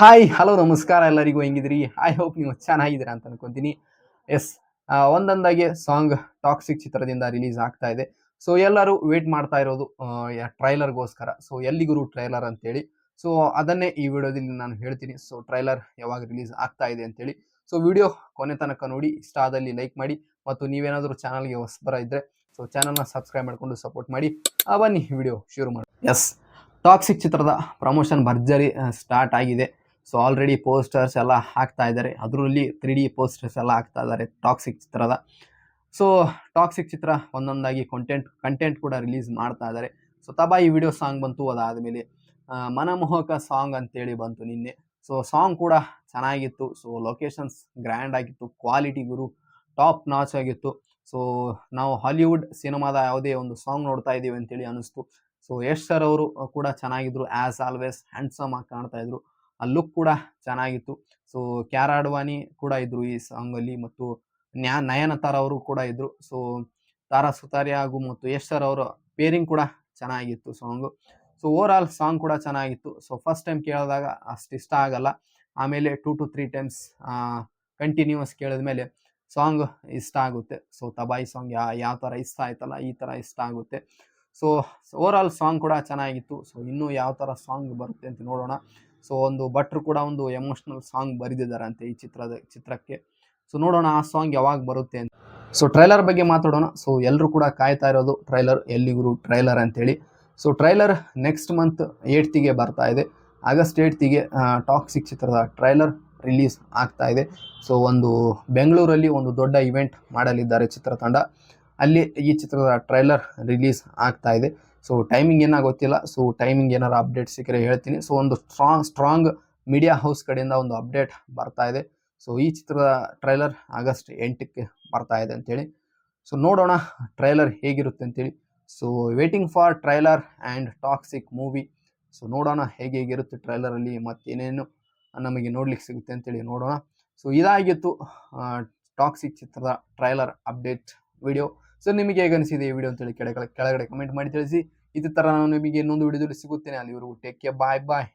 Hi hello ನಮಸ್ಕಾರ ಎಲ್ಲರಿಗೂ ಹೆಂಗಿದ್ರಿ. I hope ನೀವು ಚೆನ್ನಾಗಿದ್ದೀರಾ ಅಂತ ಅನ್ಕೊಂತೀನಿ. ಎಸ್, ಒಂದೊಂದಾಗಿ ಸಾಂಗ್ ಟಾಕ್ಸಿಕ್ ಚಿತ್ರದಿಂದ ರಿಲೀಸ್ ಆಗ್ತಾ ಇದೆ. ಸೊ ಎಲ್ಲರೂ ವೇಟ್ ಮಾಡ್ತಾ ಇರೋದು ಟ್ರೈಲರ್ಗೋಸ್ಕರ. ಸೊ ಎಲ್ಲಿ ಗುರು ಟ್ರೈಲರ್ ಅಂತೇಳಿ. ಸೊ ಅದನ್ನೇ ಈ ವಿಡಿಯೋದಲ್ಲಿ ನಾನು ಹೇಳ್ತೀನಿ. ಸೊ ಟ್ರೈಲರ್ ಯಾವಾಗ ರಿಲೀಸ್ ಆಗ್ತಾ ಇದೆ ಅಂತೇಳಿ. ಸೊ ವಿಡಿಯೋ ಕೊನೆ ತನಕ ನೋಡಿ, ಇಷ್ಟ ಆದಲ್ಲಿ ಲೈಕ್ ಮಾಡಿ, ಮತ್ತು ನೀವೇನಾದರೂ ಚಾನಲ್ಗೆ ಹೊಸಬರ ಇದ್ದರೆ ಸೊ ಚಾನಲ್ನ ಸಬ್ಸ್ಕ್ರೈಬ್ ಮಾಡಿಕೊಂಡು ಸಪೋರ್ಟ್ ಮಾಡಿ. ಬನ್ನಿ ವಿಡಿಯೋ ಶುರು ಮಾಡಿ. ಎಸ್, ಟಾಕ್ಸಿಕ್ ಚಿತ್ರದ ಪ್ರಮೋಷನ್ ಭರ್ಜರಿ ಸ್ಟಾರ್ಟ್ ಆಗಿದೆ. ಸೊ ಆಲ್ರೆಡಿ ಪೋಸ್ಟರ್ಸ್ ಎಲ್ಲ ಹಾಕ್ತಾ ಇದ್ದಾರೆ. ಅದರಲ್ಲಿ 3D ಪೋಸ್ಟರ್ಸ್ ಎಲ್ಲ ಹಾಕ್ತಾ ಇದ್ದಾರೆ ಟಾಕ್ಸಿಕ್ ಚಿತ್ರದ. ಸೊ ಟಾಕ್ಸಿಕ್ ಚಿತ್ರ ಒಂದೊಂದಾಗಿ ಕಂಟೆಂಟ್ ಕೂಡ ರಿಲೀಸ್ ಮಾಡ್ತಾ ಇದ್ದಾರೆ. ಸೊ ತಬಾಯಿ ವಿಡಿಯೋ ಸಾಂಗ್ ಬಂತು, ಅದಾದಮೇಲೆ ಮನಮೋಹಕ ಸಾಂಗ್ ಅಂತೇಳಿ ಬಂತು ನಿನ್ನೆ. ಸೊ ಸಾಂಗ್ ಕೂಡ ಚೆನ್ನಾಗಿತ್ತು. ಸೊ ಲೊಕೇಶನ್ಸ್ ಗ್ರ್ಯಾಂಡ್ ಆಗಿತ್ತು, ಕ್ವಾಲಿಟಿ ಗುರು ಟಾಪ್ ನಾಚ್ ಆಗಿತ್ತು. ಸೊ ನಾವು ಹಾಲಿವುಡ್ ಸಿನಿಮಾದ ಯಾವುದೇ ಒಂದು ಸಾಂಗ್ ನೋಡ್ತಾ ಇದ್ದೀವಿ ಅಂತೇಳಿ ಅನಿಸ್ತು. ಸೊ ಯಶ್ ಸರ್ ಅವರು ಕೂಡ ಚೆನ್ನಾಗಿದ್ರು, ಆ್ಯಸ್ ಆಲ್ವೇಸ್ ಹ್ಯಾಂಡ್ಸಮ್ ಆಗಿ ಕಾಣ್ತಾ ಇದ್ರು. ಆ ಲುಕ್ ಕೂಡ ಚೆನ್ನಾಗಿತ್ತು. ಸೊ ಕ್ಯಾರಾ ಅಡ್ವಾಣಿ ಕೂಡ ಇದ್ರು ಈ ಸಾಂಗಲ್ಲಿ, ಮತ್ತು ನಯನತಾರ ಅವರು ಕೂಡ ಇದ್ರು. ಸೊ ತಾರಾ ಸುತಾರಿಯಾ ಹಾಗೂ ಮತ್ತು ಯಶ್ ಸರ್ ಅವರ ಪೇರಿಂಗ್ ಕೂಡ ಚೆನ್ನಾಗಿತ್ತು song. So over all song ಕೂಡ ಚೆನ್ನಾಗಿತ್ತು. ಸೊ ಫಸ್ಟ್ ಟೈಮ್ ಕೇಳಿದಾಗ ಅಷ್ಟು ಇಷ್ಟ ಆಗಲ್ಲ, ಆಮೇಲೆ 2 to 3 ಟೈಮ್ಸ್ ಕಂಟಿನ್ಯೂಸ್ ಕೇಳಿದ ಮೇಲೆ ಸಾಂಗ್ ಇಷ್ಟ ಆಗುತ್ತೆ. ಸೊ ತಬಾಯಿ ಸಾಂಗ್ ಯಾವ ಥರ ಇಷ್ಟ ಆಯ್ತಲ್ಲ, ಈ ಥರ ಇಷ್ಟ ಆಗುತ್ತೆ. ಸೊ ಓವರ್ ಆಲ್ ಸಾಂಗ್ ಕೂಡ ಚೆನ್ನಾಗಿತ್ತು. ಸೊ ಇನ್ನೂ ಯಾವ ಥರ ಸಾಂಗ್ ಬರುತ್ತೆ ಅಂತ ನೋಡೋಣ. ಸೊ ಒಂದು ಭಟ್ರು ಕೂಡ ಒಂದು ಎಮೋಷ್ನಲ್ ಸಾಂಗ್ ಬರೆದಿದ್ದಾರಂತೆ ಈ ಚಿತ್ರಕ್ಕೆ. ಸೊ ನೋಡೋಣ ಆ ಸಾಂಗ್ ಯಾವಾಗ ಬರುತ್ತೆ ಅಂತ. ಸೊ ಟ್ರೈಲರ್ ಬಗ್ಗೆ ಮಾತಾಡೋಣ. ಸೊ ಎಲ್ಲರೂ ಕೂಡ ಕಾಯ್ತಾ ಇರೋದು ಟ್ರೈಲರ್, ಎಲ್ಲಿಗುರು ಟ್ರೈಲರ್ ಅಂತೇಳಿ. So trailer next month 8th ಬರ್ತಾ ಇದೆ. ಆಗಸ್ಟ್ 8th ಟಾಕ್ಸಿಕ್ ಚಿತ್ರದ ಟ್ರೈಲರ್ ರಿಲೀಸ್ ಆಗ್ತಾ ಇದೆ. ಸೊ ಒಂದು ಬೆಂಗಳೂರಲ್ಲಿ ಒಂದು ದೊಡ್ಡ ಇವೆಂಟ್ ಮಾಡಲಿದ್ದಾರೆ ಚಿತ್ರತಂಡ. ಅಲ್ಲಿ ಈ ಚಿತ್ರದ ಟ್ರೈಲರ್ ರಿಲೀಸ್ ಆಗ್ತಾ ಇದೆ. ಸೊ ಟೈಮಿಂಗ್ ಗೊತ್ತಿಲ್ಲ. ಸೊ ಟೈಮಿಂಗ್ ಏನಾರು ಅಪ್ಡೇಟ್ ಸಿಕ್ಕರೆ ಹೇಳ್ತೀನಿ. ಸೊ ಒಂದು ಸ್ಟ್ರಾಂಗ್ ಮೀಡಿಯಾ ಹೌಸ್ ಕಡೆಯಿಂದ ಒಂದು ಅಪ್ಡೇಟ್ ಬರ್ತಾ ಇದೆ. ಸೊ ಈ ಚಿತ್ರದ ಟ್ರೈಲರ್ ಆಗಸ್ಟ್ 8th ಬರ್ತಾ ಇದೆ ಅಂತೇಳಿ. ಸೊ ನೋಡೋಣ ಟ್ರೈಲರ್ ಹೇಗಿರುತ್ತೆ ಅಂತೇಳಿ. So waiting for trailer and toxic movie. So ನೋಡೋಣ ಹೇಗಿರುತ್ತೆ ಟ್ರೈಲರಲ್ಲಿ, ಮತ್ತೇನೇನು ನಮಗೆ ನೋಡ್ಲಿಕ್ಕೆ ಸಿಗುತ್ತೆ ಅಂತೇಳಿ ನೋಡೋಣ. ಸೊ ಇದಾಗಿತ್ತು ಟಾಕ್ಸಿಕ್ ಚಿತ್ರದ ಟ್ರೈಲರ್ ಅಪ್ಡೇಟ್ ವಿಡಿಯೋ. ಸೊ ನಿಮಗೆ ಹೇಗೆ ಅನಿಸಿದೆ ಈ ವಿಡಿಯೋ ಅಂತೇಳಿ ಕೆಳಗಡೆ ಕಮೆಂಟ್ ಮಾಡಿ ತಿಳಿಸಿ. ಇದೇ ಥರ ನಾನು ನಿಮಗೆ ಇನ್ನೊಂದು ವಿಡಿಯೋದಲ್ಲಿ ಸಿಗುತ್ತೇನೆ. ಅಲ್ಲಿವರೆಗೂ ಟೇಕ್ ಕೇರ್, ಬಾಯ್ ಬಾಯ್.